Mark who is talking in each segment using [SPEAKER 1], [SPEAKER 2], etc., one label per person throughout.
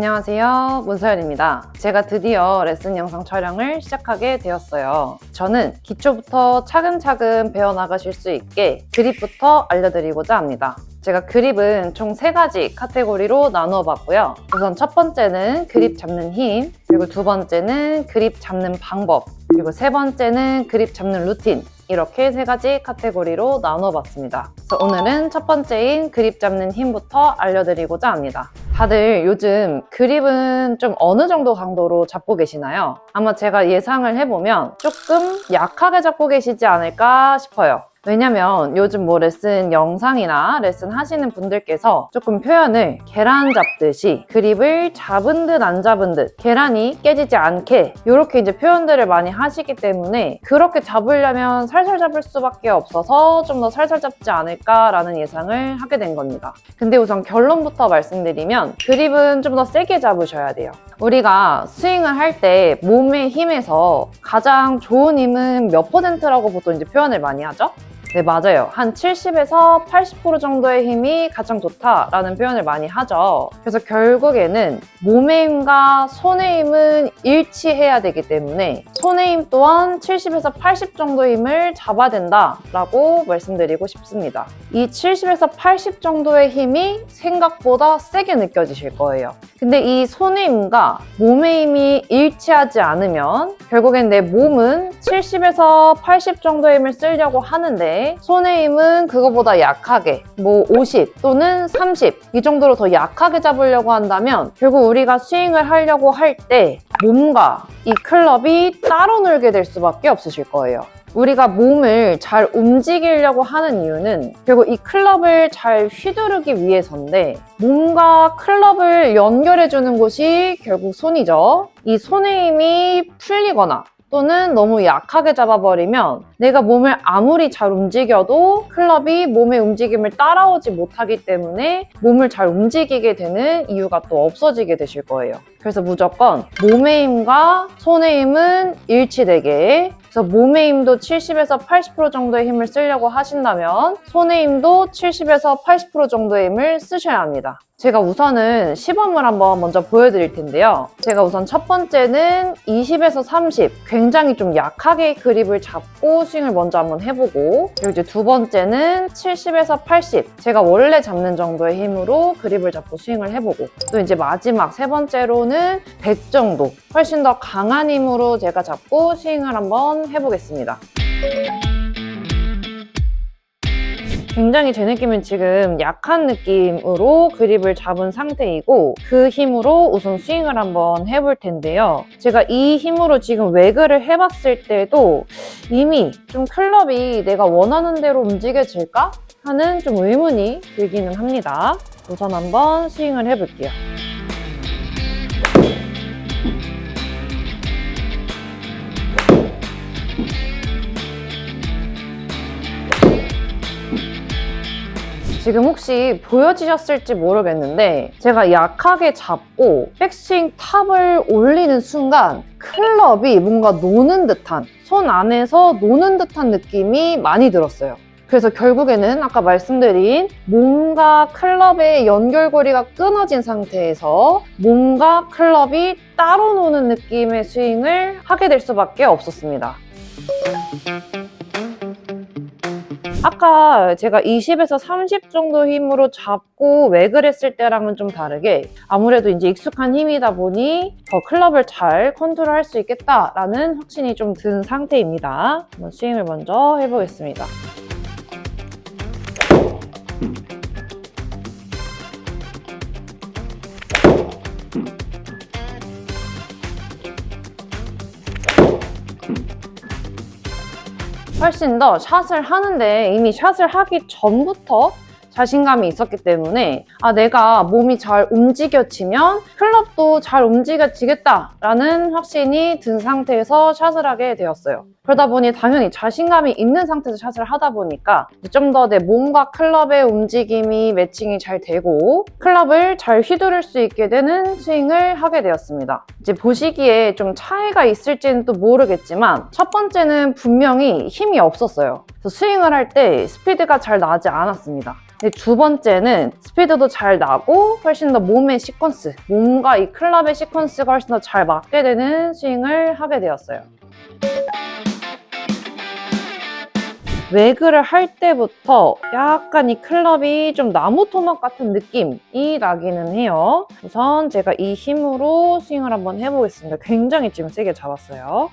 [SPEAKER 1] 안녕하세요, 문서연입니다. 제가 드디어 레슨 영상 촬영을 시작하게 되었어요. 저는 기초부터 차근차근 배워나가실 수 있게 그립부터 알려드리고자 합니다. 제가 그립은 총 3가지 카테고리로 나누어 봤고요. 우선 첫 번째는 그립 잡는 힘, 그리고 두 번째는 그립 잡는 방법, 그리고 세 번째는 그립 잡는 루틴, 이렇게 3가지 카테고리로 나눠 봤습니다. 그래서 오늘은 첫 번째인 그립 잡는 힘부터 알려드리고자 합니다. 다들 요즘 그립은 좀 어느 정도 강도로 잡고 계시나요? 아마 제가 예상을 해보면 조금 약하게 잡고 계시지 않을까 싶어요. 왜냐면 요즘 레슨 영상이나 레슨 하시는 분들께서 조금 표현을 계란 잡듯이 그립을 잡은 듯 안 잡은 듯 계란이 깨지지 않게 이렇게 이제 표현들을 많이 하시기 때문에 그렇게 잡으려면 살살 잡을 수밖에 없어서 좀 더 살살 잡지 않을까라는 예상을 하게 된 겁니다. 근데 우선 결론부터 말씀드리면 그립은 좀 더 세게 잡으셔야 돼요. 우리가 스윙을 할 때 몸의 힘에서 가장 좋은 힘은 몇 %라고 보통 이제 표현을 많이 하죠? 네, 맞아요. 한 70에서 80% 정도의 힘이 가장 좋다라는 표현을 많이 하죠. 그래서 결국에는 몸의 힘과 손의 힘은 일치해야 되기 때문에 손의 힘 또한 70에서 80 정도의 힘을 잡아야 된다라고 말씀드리고 싶습니다. 이 70에서 80 정도의 힘이 생각보다 세게 느껴지실 거예요. 근데 이 손의 힘과 몸의 힘이 일치하지 않으면 결국엔 내 몸은 70에서 80 정도의 힘을 쓰려고 하는데 손의 힘은 그거보다 약하게 50 또는 30 이 정도로 더 약하게 잡으려고 한다면 결국 우리가 스윙을 하려고 할 때 몸과 이 클럽이 따로 놀게 될 수밖에 없으실 거예요. 우리가 몸을 잘 움직이려고 하는 이유는 결국 이 클럽을 잘 휘두르기 위해서인데 몸과 클럽을 연결해주는 곳이 결국 손이죠. 이 손의 힘이 풀리거나 또는 너무 약하게 잡아버리면 내가 몸을 아무리 잘 움직여도 클럽이 몸의 움직임을 따라오지 못하기 때문에 몸을 잘 움직이게 되는 이유가 또 없어지게 되실 거예요. 그래서 무조건 몸의 힘과 손의 힘은 일치되게, 그래서 몸의 힘도 70에서 80% 정도의 힘을 쓰려고 하신다면 손의 힘도 70에서 80% 정도의 힘을 쓰셔야 합니다. 제가 우선은 시범을 한번 먼저 보여드릴 텐데요. 제가 우선 첫 번째는 20에서 30 굉장히 좀 약하게 그립을 잡고 스윙을 먼저 한번 해보고, 그리고 이제 두 번째는 70에서 80 제가 원래 잡는 정도의 힘으로 그립을 잡고 스윙을 해보고, 또 이제 마지막 세 번째로는 100 정도 훨씬 더 강한 힘으로 제가 잡고 스윙을 한번 해보겠습니다. 굉장히 제 느낌은 지금 약한 느낌으로 그립을 잡은 상태이고 그 힘으로 우선 스윙을 한번 해볼 텐데요. 제가 이 힘으로 지금 웨그를 해봤을 때도 이미 좀 클럽이 내가 원하는 대로 움직여질까? 하는 좀 의문이 들기는 합니다. 우선 한번 스윙을 해볼게요. 지금 혹시 보여지셨을지 모르겠는데 제가 약하게 잡고 백스윙 탑을 올리는 순간 클럽이 뭔가 노는 듯한, 손 안에서 노는 듯한 느낌이 많이 들었어요. 그래서 결국에는 아까 말씀드린 몸과 클럽의 연결고리가 끊어진 상태에서 몸과 클럽이 따로 노는 느낌의 스윙을 하게 될 수밖에 없었습니다. 아까 제가 20에서 30 정도 힘으로 잡고 웨그를 했을 때랑은 좀 다르게 아무래도 이제 익숙한 힘이다 보니 더 클럽을 잘 컨트롤할 수 있겠다라는 확신이 좀 든 상태입니다. 한번 스윙을 먼저 해보겠습니다. 훨씬 더 샷을 하는데 이미 샷을 하기 전부터 자신감이 있었기 때문에 내가 몸이 잘 움직여지면 클럽도 잘 움직여지겠다라는 확신이 든 상태에서 샷을 하게 되었어요. 그러다 보니 당연히 자신감이 있는 상태에서 샷을 하다 보니까 좀 더 내 몸과 클럽의 움직임이 매칭이 잘 되고 클럽을 잘 휘두를 수 있게 되는 스윙을 하게 되었습니다. 이제 보시기에 좀 차이가 있을지는 또 모르겠지만 첫 번째는 분명히 힘이 없었어요. 그래서 스윙을 할 때 스피드가 잘 나지 않았습니다. 근데 두 번째는 스피드도 잘 나고 훨씬 더 몸의 시퀀스, 몸과 이 클럽의 시퀀스가 훨씬 더 잘 맞게 되는 스윙을 하게 되었어요. 외그를 할 때부터 약간 이 클럽이 좀 나무 토막 같은 느낌이 나기는 해요. 우선 제가 이 힘으로 스윙을 한번 해보겠습니다. 굉장히 지금 세게 잡았어요.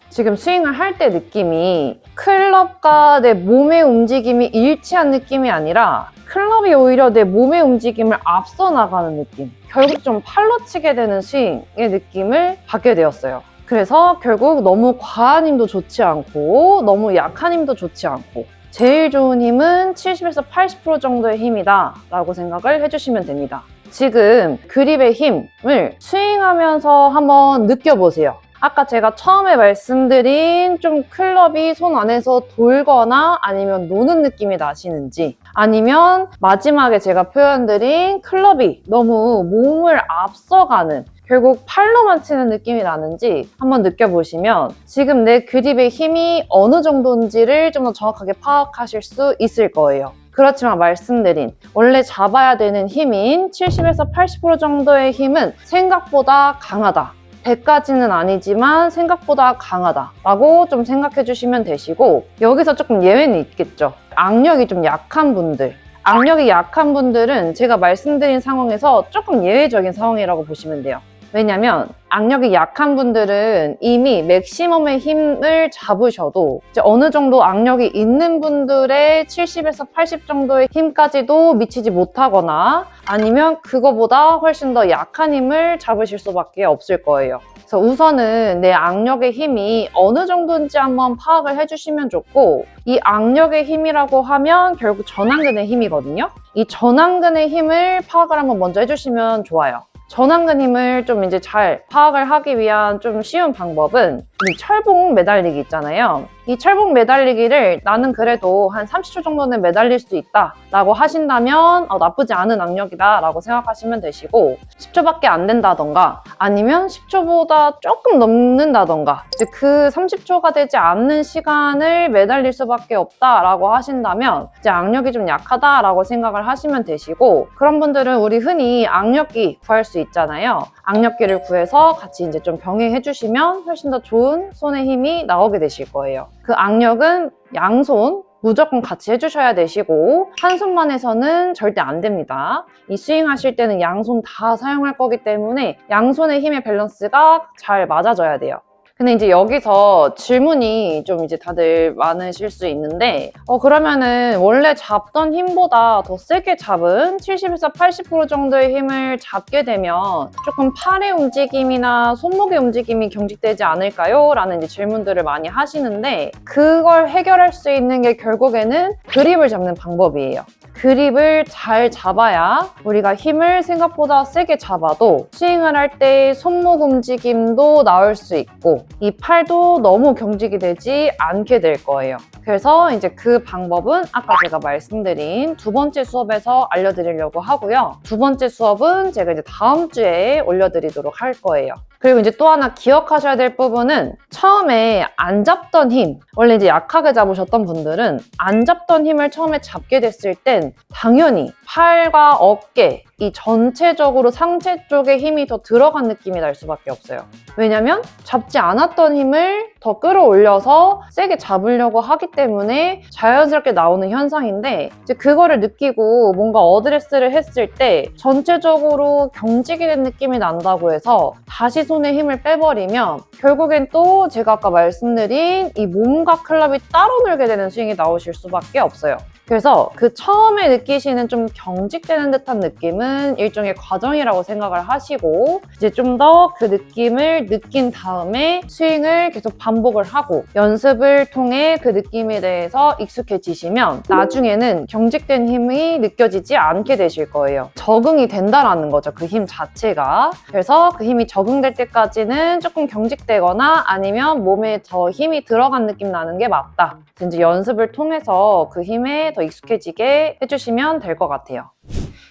[SPEAKER 1] 지금 스윙을 할 때 느낌이 클럽과 내 몸의 움직임이 일치한 느낌이 아니라 클럽이 오히려 내 몸의 움직임을 앞서 나가는 느낌, 결국 좀 팔로 치게 되는 스윙의 느낌을 받게 되었어요. 그래서 결국 너무 과한 힘도 좋지 않고 너무 약한 힘도 좋지 않고 제일 좋은 힘은 70에서 80% 정도의 힘이다 라고 생각을 해주시면 됩니다. 지금 그립의 힘을 스윙하면서 한번 느껴보세요. 아까 제가 처음에 말씀드린 좀 클럽이 손 안에서 돌거나 아니면 노는 느낌이 나시는지, 아니면 마지막에 제가 표현드린 클럽이 너무 몸을 앞서가는, 결국 팔로만 치는 느낌이 나는지 한번 느껴보시면 지금 내 그립의 힘이 어느 정도인지를 좀 더 정확하게 파악하실 수 있을 거예요. 그렇지만 말씀드린 원래 잡아야 되는 힘인 70에서 80% 정도의 힘은 생각보다 강하다. 100까지는 아니지만 생각보다 강하다라고 좀 생각해 주시면 되시고, 여기서 조금 예외는 있겠죠. 악력이 좀 약한 분들, 악력이 약한 분들은 제가 말씀드린 상황에서 조금 예외적인 상황이라고 보시면 돼요. 왜냐면 악력이 약한 분들은 이미 맥시멈의 힘을 잡으셔도 이제 어느 정도 악력이 있는 분들의 70에서 80 정도의 힘까지도 미치지 못하거나 아니면 그거보다 훨씬 더 약한 힘을 잡으실 수밖에 없을 거예요. 그래서 우선은 내 악력의 힘이 어느 정도인지 한번 파악을 해주시면 좋고, 이 악력의 힘이라고 하면 결국 전완근의 힘이거든요. 이 전완근의 힘을 파악을 한번 먼저 해주시면 좋아요. 전완근 힘을 좀 이제 잘 파악을 하기 위한 좀 쉬운 방법은 이 철봉 매달리기 있잖아요. 이 철봉 매달리기를 나는 그래도 한 30초 정도는 매달릴 수 있다 라고 하신다면 나쁘지 않은 악력이다 라고 생각하시면 되시고, 10초밖에 안 된다던가 아니면 10초보다 조금 넘는다던가 이제 그 30초가 되지 않는 시간을 매달릴 수밖에 없다 라고 하신다면 이제 악력이 좀 약하다 라고 생각을 하시면 되시고, 그런 분들은 우리 흔히 악력기 구할 수 있잖아요. 악력기를 구해서 같이 이제 좀 병행해 주시면 훨씬 더 좋은 손의 힘이 나오게 되실 거예요. 그 악력은 양손 무조건 같이 해주셔야 되시고, 한 손만 해서는 절대 안 됩니다. 이 스윙 하실 때는 양손 다 사용할 거기 때문에 양손의 힘의 밸런스가 잘 맞아져야 돼요. 근데 이제 여기서 질문이 좀 이제 다들 많으실 수 있는데 그러면은 원래 잡던 힘보다 더 세게 잡은 70에서 80% 정도의 힘을 잡게 되면 조금 팔의 움직임이나 손목의 움직임이 경직되지 않을까요? 라는 이제 질문들을 많이 하시는데, 그걸 해결할 수 있는 게 결국에는 그립을 잡는 방법이에요. 그립을 잘 잡아야 우리가 힘을 생각보다 세게 잡아도 스윙을 할 때 손목 움직임도 나올 수 있고 이 팔도 너무 경직이 되지 않게 될 거예요. 그래서 이제 그 방법은 아까 제가 말씀드린 두 번째 수업에서 알려드리려고 하고요. 두 번째 수업은 제가 이제 다음 주에 올려드리도록 할 거예요. 그리고 이제 또 하나 기억하셔야 될 부분은 처음에 안 잡던 힘, 원래 이제 약하게 잡으셨던 분들은 안 잡던 힘을 처음에 잡게 됐을 땐 당연히 팔과 어깨, 이 전체적으로 상체 쪽에 힘이 더 들어간 느낌이 날 수밖에 없어요. 왜냐면 잡지 않았던 힘을 더 끌어올려서 세게 잡으려고 하기 때문에 자연스럽게 나오는 현상인데, 이제 그거를 느끼고 뭔가 어드레스를 했을 때 전체적으로 경직이 된 느낌이 난다고 해서 다시 손에 힘을 빼버리면 결국엔 또 제가 아까 말씀드린 이 몸과 클럽이 따로 놀게 되는 스윙이 나오실 수밖에 없어요. 그래서 그 처음에 느끼시는 좀 경직되는 듯한 느낌은 일종의 과정이라고 생각을 하시고, 이제 좀 더 그 느낌을 느낀 다음에 스윙을 계속 반복을 하고 연습을 통해 그 느낌에 대해서 익숙해지시면 나중에는 경직된 힘이 느껴지지 않게 되실 거예요. 적응이 된다라는 거죠, 그 힘 자체가. 그래서 그 힘이 적응될 때까지는 조금 경직되거나 아니면 몸에 더 힘이 들어간 느낌 나는 게 맞다. 이제 연습을 통해서 그 힘에 더 익숙해지게 해주시면 될 것 같아요.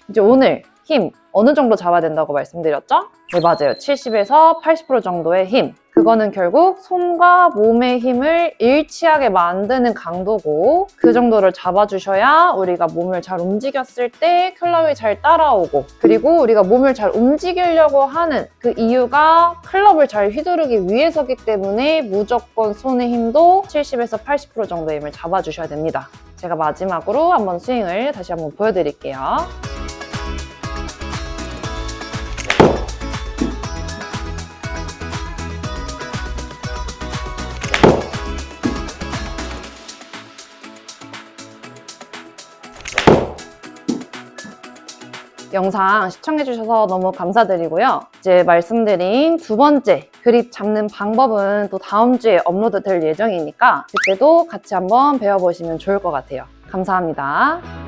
[SPEAKER 1] 이제 오늘 힘 어느 정도 잡아야 된다고 말씀드렸죠? 네, 맞아요. 70에서 80% 정도의 힘. 그거는 결국 손과 몸의 힘을 일치하게 만드는 강도고 그 정도를 잡아주셔야 우리가 몸을 잘 움직였을 때 클럽이 잘 따라오고 그리고 우리가 몸을 잘 움직이려고 하는 그 이유가 클럽을 잘 휘두르기 위해서기 때문에 무조건 손의 힘도 70에서 80% 정도의 힘을 잡아주셔야 됩니다. 제가 마지막으로 한번 스윙을 다시 한번 보여드릴게요. 영상 시청해주셔서 너무 감사드리고요. 이제 말씀드린 두 번째 그립 잡는 방법은 또 다음 주에 업로드 될 예정이니까 그때도 같이 한번 배워보시면 좋을 것 같아요. 감사합니다.